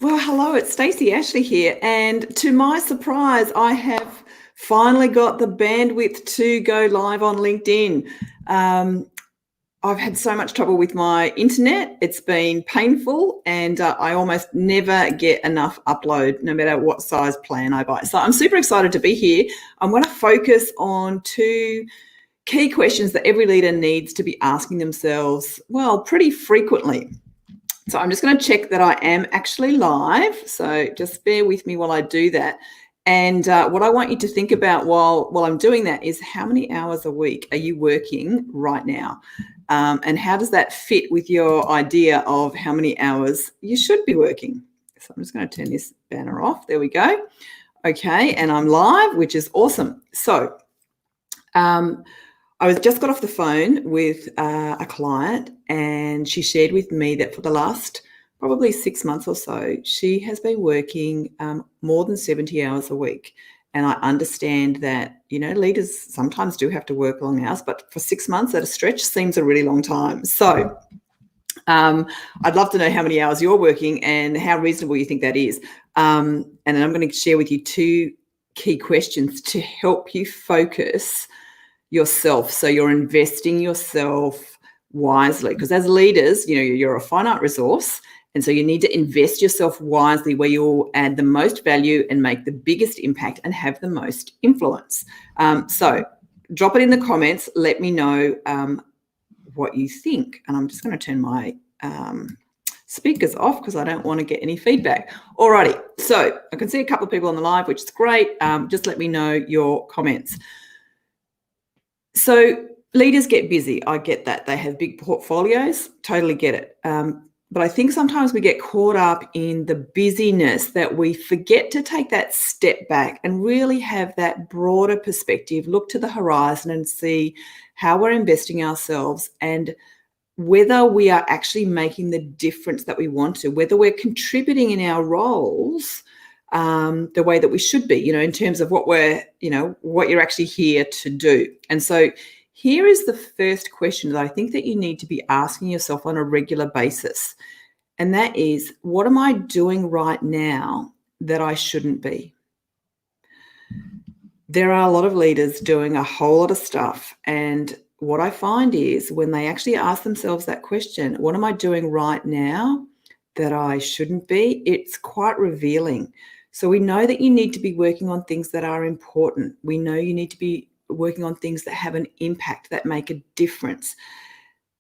Well, hello, it's Stacey Ashley here, and to my surprise, I have finally got the bandwidth to go live on LinkedIn. I've had so much trouble with my internet. It's been painful, and I almost never get enough upload, no matter what size plan I buy. So I'm super excited to be here. I'm going to focus on two key questions that every leader needs to be asking themselves, well, pretty frequently. So I'm just going to check that I am actually live. So just bear with me while I do that. And what I want you to think about while I'm doing that is how many hours a week are you working right now? And how does that fit with your idea of how many hours you should be working? So I'm just going to turn this banner off. There we go. Okay, and I'm live, which is awesome. So I just got off the phone with a client, and she shared with me that for the last probably 6 months or so, she has been working more than 70 hours a week. And I understand that, leaders sometimes do have to work long hours, but for 6 months at a stretch seems a really long time. So I'd love to know how many hours you're working and how reasonable you think that is. And then I'm going to share with you two key questions to help you focus yourself. So you're investing yourself wisely, because as leaders, you're a finite resource. And so you need to invest yourself wisely where you'll add the most value and make the biggest impact and have the most influence. So drop it in the comments. Let me know what you think. And I'm just going to turn my speakers off because I don't want to get any feedback. Alrighty. So I can see a couple of people on the live, which is great. Just let me know your comments. So leaders get busy. I get that. They have big portfolios. Totally get it. But I think sometimes we get caught up in the busyness that we forget to take that step back and really have that broader perspective, look to the horizon and see how we're investing ourselves and whether we are actually making the difference that we want to, whether we're contributing in our roles the way that we should be, in terms of what what you're actually here to do. And so here is the first question that I think that you need to be asking yourself on a regular basis. And that is, what am I doing right now that I shouldn't be? There are a lot of leaders doing a whole lot of stuff. And what I find is when they actually ask themselves that question, what am I doing right now that I shouldn't be? It's quite revealing. So we know that you need to be working on things that are important. We know you need to be working on things that have an impact, that make a difference.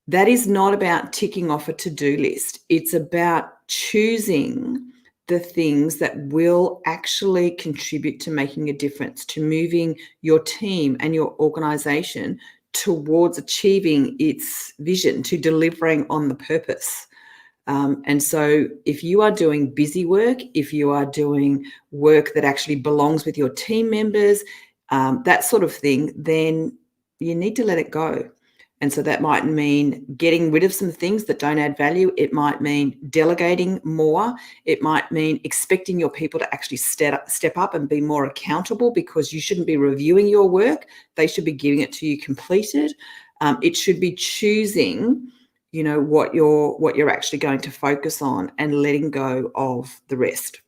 That is not about ticking off a to-do list. It's about choosing the things that will actually contribute to making a difference, to moving your team and your organization towards achieving its vision, to delivering on the purpose. And so if you are doing busy work, if you are doing work that actually belongs with your team members, that sort of thing, then you need to let it go. And so that might mean getting rid of some things that don't add value. It might mean delegating more. It might mean expecting your people to actually step up and be more accountable, because you shouldn't be reviewing your work. They should be giving it to you completed. It should be choosing what you're actually going to focus on and letting go of the rest.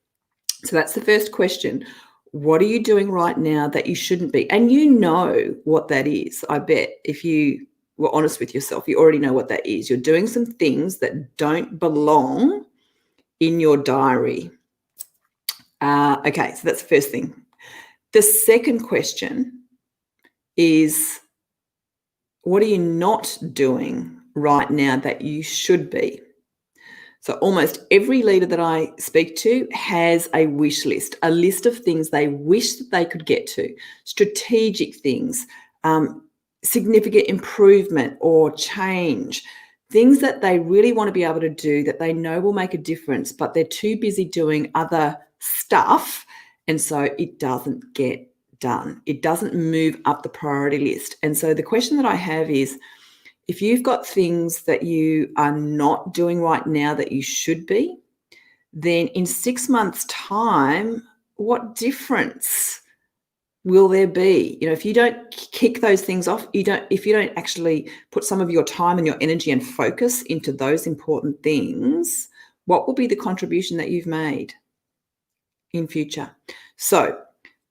So that's the first question. What are you doing right now that you shouldn't be? And you know what that is. I bet if you were honest with yourself, you already know what that is. You're doing some things that don't belong in your diary. Okay, so that's the first thing. The second question is, what are you not doing right now that you should be? So almost every leader that I speak to has a wish list, a list of things they wish that they could get to, strategic things, significant improvement or change, things that they really want to be able to do that they know will make a difference, but they're too busy doing other stuff. And so it doesn't get done. It doesn't move up the priority list. And so the question that I have is, if you've got things that you are not doing right now that you should be, then in 6 months' time, what difference will there be? If you don't kick those things off, if you don't actually put some of your time and your energy and focus into those important things, What will be the contribution that you've made in future? So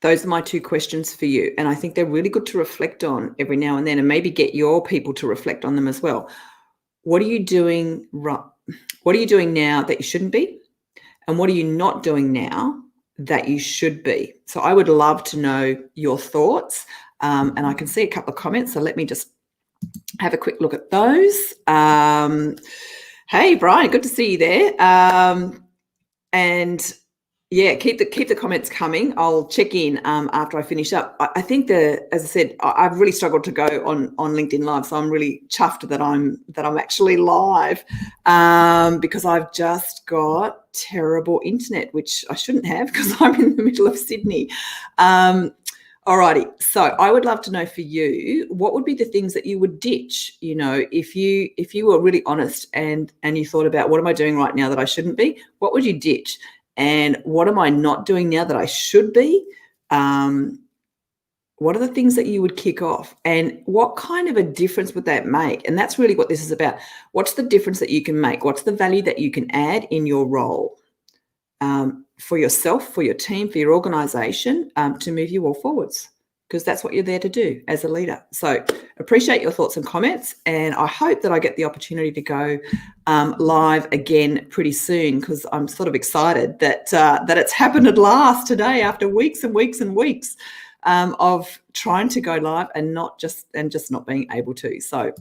those are my 2 questions for you. And I think they're really good to reflect on every now and then, and maybe get your people to reflect on them as well. What are you doing what are you doing now that you shouldn't be? And what are you not doing now that you should be? So I would love to know your thoughts. And I can see a couple of comments, so let me just have a quick look at those. Hey, Brian, good to see you there. And yeah, keep the comments coming. I'll check in after I finish up. I think as I said, I've really struggled to go on LinkedIn Live, so I'm really chuffed that I'm actually live because I've just got terrible internet, which I shouldn't have because I'm in the middle of Sydney. Alrighty, so I would love to know for you, what would be the things that you would ditch? You know, if you were really honest and you thought about, what am I doing right now that I shouldn't be? What would you ditch? And what am I not doing now that I should be? What are the things that you would kick off? And what kind of a difference would that make? And that's really what this is about. What's the difference that you can make? What's the value that you can add in your role for yourself, for your team, for your organization to move you all forwards? Because that's what you're there to do as a leader. So appreciate your thoughts and comments. And I hope that I get the opportunity to go live again pretty soon, because I'm sort of excited that it's happened at last today after weeks and weeks and weeks of trying to go live and just not being able to. So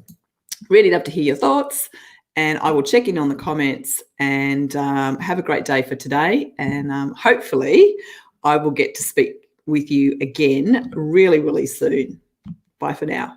really love to hear your thoughts, and I will check in on the comments, and have a great day for today. And hopefully I will get to speak with you again really, really soon. Bye for now.